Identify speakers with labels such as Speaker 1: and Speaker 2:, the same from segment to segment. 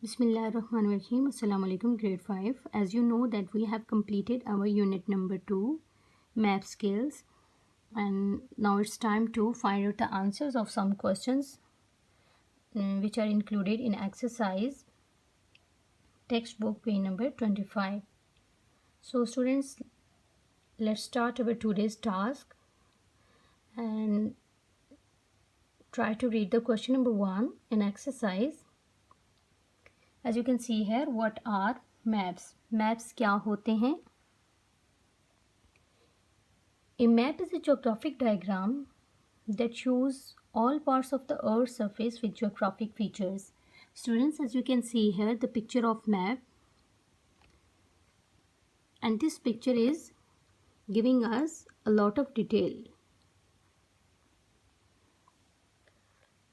Speaker 1: Bismillahirrahmanirrahim. Assalamu alaikum, grade 5. As you know that we have completed our unit number 2, map skills, and now it's time to find out the answers of some questions which are included in exercise textbook page number 25. So students, let's start our today's task and try to read the question number 1 in exercise. As you can see here, what are maps? Maps क्या होते हैं? A map is a geographic diagram that shows all parts of the Earth's surface with geographic features. Students, as you can see here, the picture of map, and this picture is giving us a lot of detail.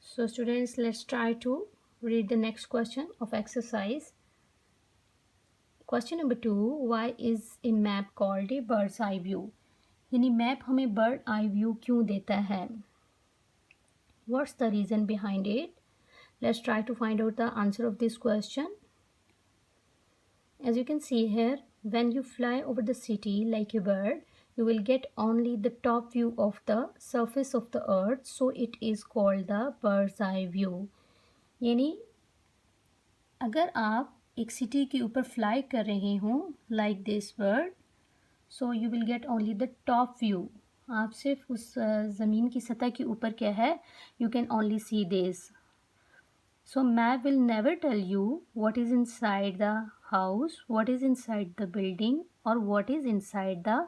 Speaker 1: So students, let's try to read the next question of exercise. Question number 2, why is a map called a bird's eye view? यानी map हमें bird eye view क्यों देता है? What's the reason behind it? Let's try to find out the answer of this question. As you can see here, when you fly over the city like a bird, you will get only the top view of the surface of the earth, so it is called the bird's eye view. यानी अगर आप एक city के ऊपर fly कर रहे हो like this bird, so you will get only the top view. आप सिर्फ उस ज़मीन की सतह के ऊपर क्या है, you can only see this. So map will never tell you what is inside the house, what is inside the building, or what is inside the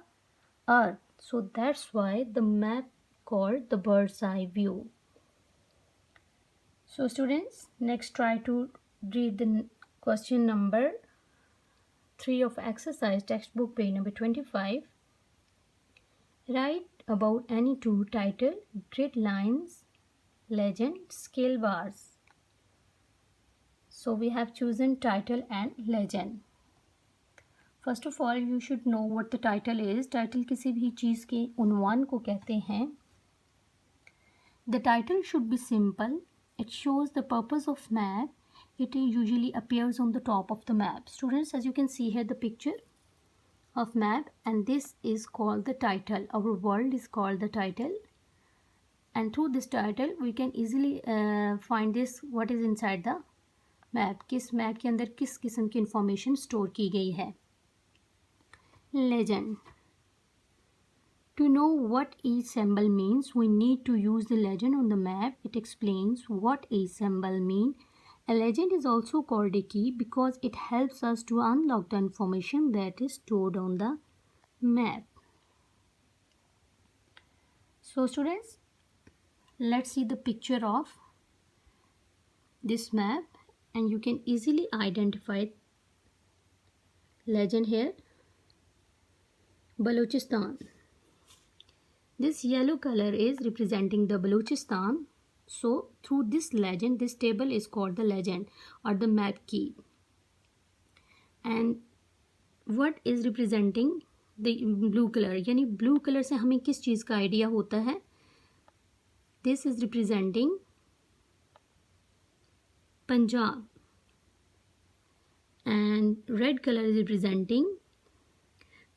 Speaker 1: earth. So that's why the map called the bird's eye view. So students, next try to read the question number 3 of exercise textbook page number 25. Write about any two title, grid lines, legend, scale bars. So we have chosen title and legend. First of all, you should know what the title is. Title किसी भी चीज़ के उन्वान को कहते हैं. The title should be simple. It shows the purpose of map. It usually appears on the top of the map. Students, as you can see here, the picture of map, and this is called the title. Our world is called the title, and through this title we can easily find this what is inside the map. किस map के अंदर किस किस्म की information store की गई है. Legend. To know what each symbol means, we need to use the legend on the map. It explains what each symbol means. A legend is also called a key because it helps us to unlock the information that is stored on the map. So students, let's see the picture of this map, and you can easily identify legend here. Balochistan. This yellow color is representing the Balochistan. So through this legend, this table is called the legend or the map key. And what is representing the blue color? यानी blue color से हमें किस चीज़ का idea होता है? This is representing Punjab. And red color is representing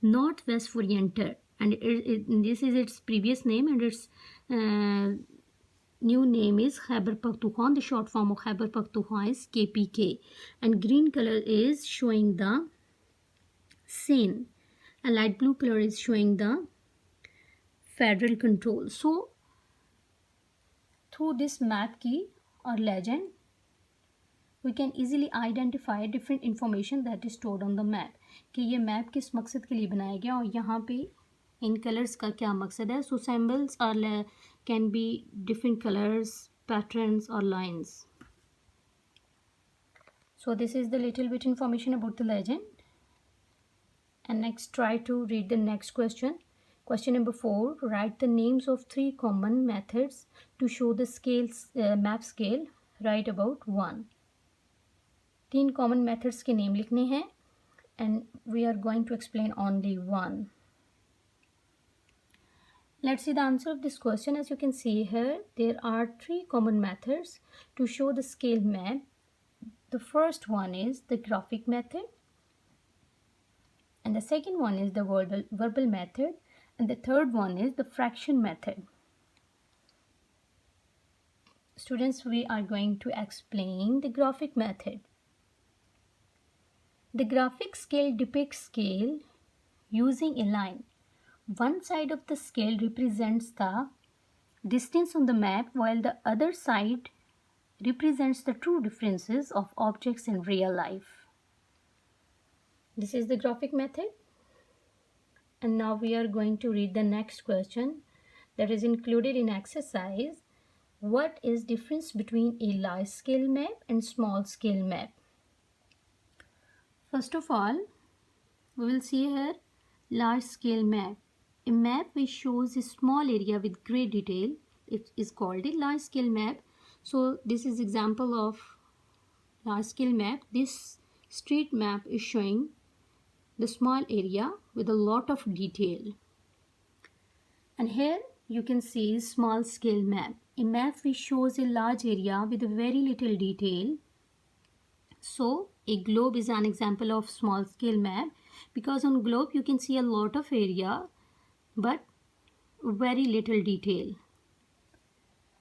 Speaker 1: Northwest Oriental. And this is its previous name, and its new name is Khyber Pakhtunkhwa. The short form of Khyber Pakhtunkhwa is KPK. And green color is showing the Sindh, and light blue color is showing the federal control. So through this map key or legend, we can easily identify different information that is stored on the map. कि ये map किस मकसद के लिए बनाया गया और यहाँ पे इन कलर्स का क्या मकसद है. So symbols are can be different colors, patterns or lines. So this is the little bit information about the legend. And next try to read the next question. Question number 4. Write the names of 3 common methods to show the map scale. Write about 1. 3 common methods के name लिखने हैं, and we are going to explain only 1. Let's see the answer of this question. As you can see here, there are 3 common methods to show the scale map. The first one is the graphic method, and the second one is the verbal method, and the third one is the fraction method. Students, we are going to explain the graphic method. The graphic scale depicts scale using a line. One side of the scale represents the distance on the map, while the other side represents the true differences of objects in real life. This is the graphic method. And now we are going to read the next question that is included in exercise. What is difference between a large scale map and small scale map? First of all, we will see here large scale map. A map which shows a small area with great detail, it is called a large scale map. So this is example of large scale map. This street map is showing the small area with a lot of detail. And here you can see small scale map. A map which shows a large area with very little detail. So a globe is an example of small scale map, because on globe you can see a lot of area but very little detail.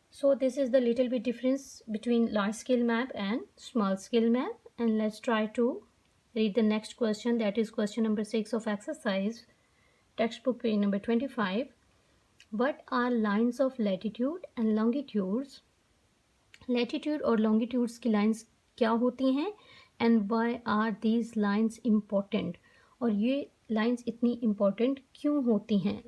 Speaker 1: So this is the little bit difference between large scale map and small scale map. And let's try to read the next question, that is question number 6 of exercise, textbook page number 25. What are lines of latitude and longitudes? Latitude और longitudes की lines क्या होती हैं, and why are these lines important? और ये lines इतनी important क्यों होती हैं?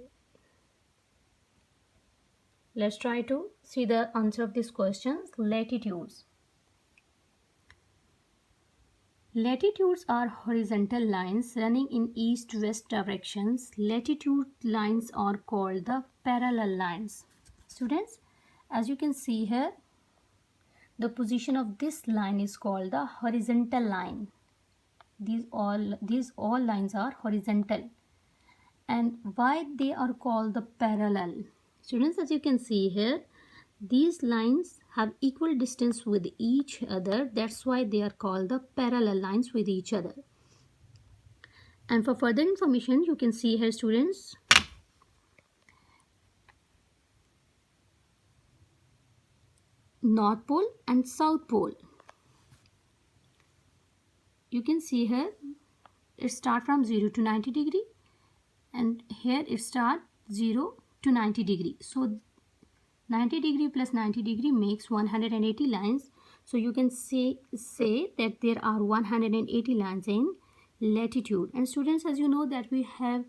Speaker 1: Let's try to see the answer of these questions. Latitudes. Latitudes are horizontal lines running in east-west directions. Latitude lines are called the parallel lines. Students, as you can see here, the position of this line is called the horizontal line. These all lines are horizontal. And why they are called the parallel? Students, as you can see here, these lines have equal distance with each other. That's why they are called the parallel lines with each other. And for further information, you can see here, students, North Pole and South Pole. You can see here, it starts from 0 to 90 degree, and here it starts 0 to 90 degree. So 90 degree plus 90 degree makes 180 lines. So you can say that there are 180 lines in latitude. And students, as you know that we have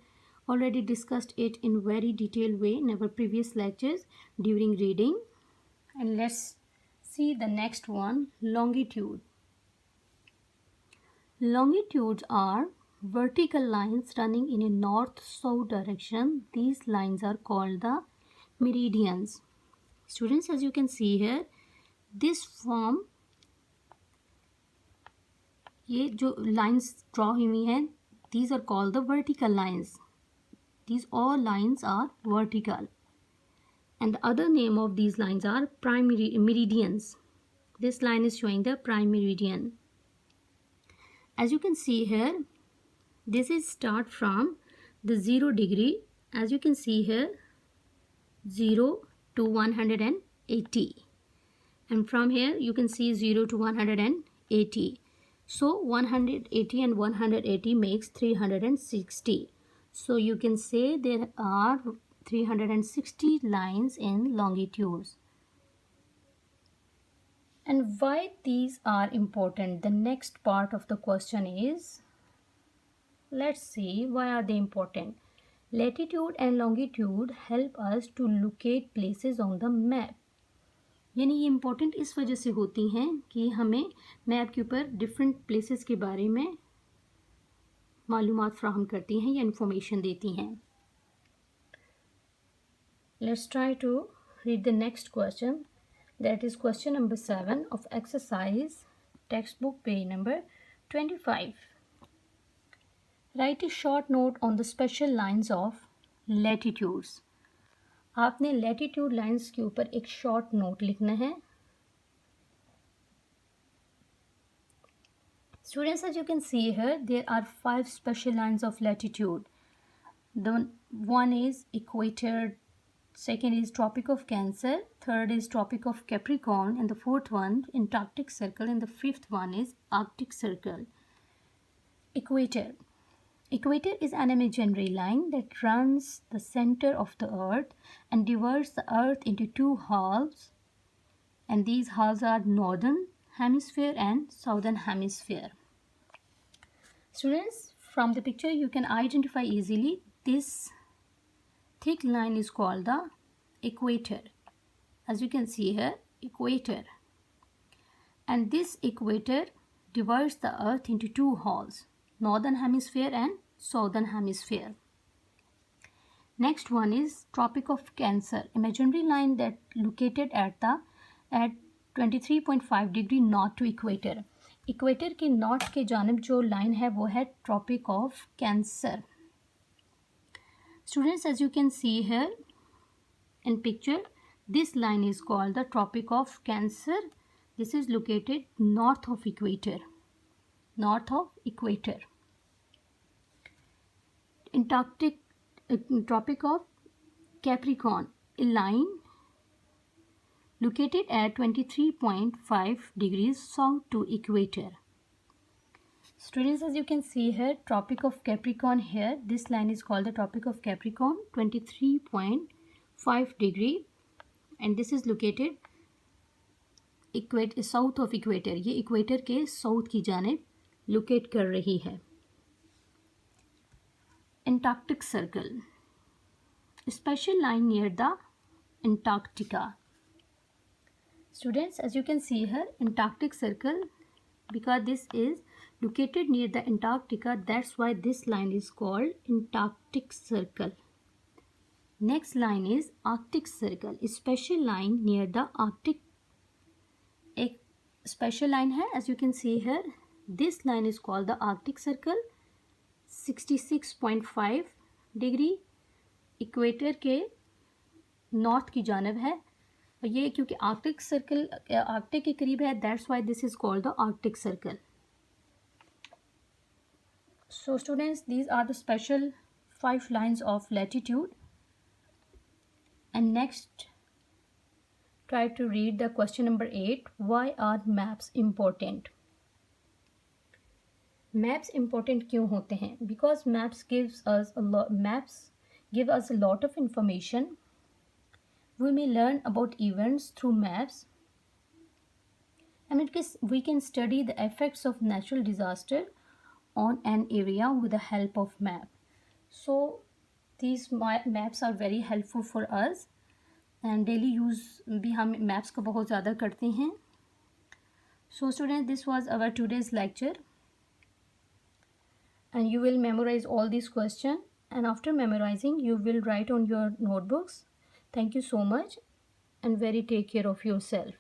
Speaker 1: already discussed it in very detailed way in our previous lectures during reading. And let's see the next one, longitude. Longitudes are vertical lines running in a north-south direction. These lines are called the meridians. Students, as you can see here, this form, ये जो lines draw हुई हैं, these are called the vertical lines. These all lines are vertical. And the other name of these lines are prime meridians. This line is showing the prime meridian. As you can see here, this is start from the 0 degree. As you can see here, 0 to 180, and from here you can see 0 to 180. So 180 and 180 makes 360. So you can say there are 360 lines in longitudes. And why these are important? The next part of the question is, let's see why are they important. Latitude and longitude help us to locate places on the map. यानी ये important इस वजह से होती हैं कि हमें map के ऊपर डिफरेंट प्लेसेस के बारे में मालूमात फ्राहम करती हैं या इन्फॉर्मेशन देती हैं. Let's try to read the next question. That is question number 7 of exercise, textbook page number 25. Write a short note on the special lines of latitudes. आपने latitude lines के ऊपर एक short note लिखना है. Students, as you can see here, there are 5 special lines of latitude. The one is equator, second is Tropic of Cancer, third is Tropic of Capricorn, and the fourth one Antarctic Circle, and the fifth one is Arctic Circle. Equator. Equator is an imaginary line that runs the center of the earth and divides the earth into two halves, and these halves are northern hemisphere and southern hemisphere. Students, from the picture you can identify easily this thick line is called the equator. As you can see here, equator. And this equator divides the earth into two halves, northern hemisphere and southern hemisphere. Next one is Tropic of Cancer, imaginary line that located at 23.5 degree north to equator. Equator के north के जानब जो line है वो है Tropic of Cancer. Students, as you can see here in picture, this line is called the Tropic of Cancer. This is located north of equator. North of equator. Antarctic Tropic of Capricorn, a line located at 23.5 degrees south to equator. Students, as you can see here, Tropic of Capricorn here, this line is called the Tropic of Capricorn, 23.5 degree, and this is located south of equator. ये equator के south की जानिब locate कर रही है. Antarctic Circle, a special line near the Antarctica. Students, as you can see here, Antarctic Circle, because this is located near the Antarctica, that's why this line is called Antarctic Circle. Next line is Arctic Circle, a special line near the Arctic. एक special line है, as you can see here, this line is called the Arctic Circle, 66.5 degree equator के north की जानब है, और ये क्योंकि Arctic circle Arctic के करीब है, that's why this is called the Arctic circle. So students, these are the special 5 lines of latitude. And next, try to read the question number 8. Why are maps important? Maps important क्यों होते हैं? Because maps give us a lot of information. We may learn about events through maps. And we can study the effects of natural disaster on an area with the help of map. So these maps are very helpful for us, and daily use भी हम maps का बहुत ज़्यादा करते हैं. So students, this was our today's lecture, and you will memorize all these questions, and after memorizing you will write on your notebooks. Thank you so much, and very take care of yourself.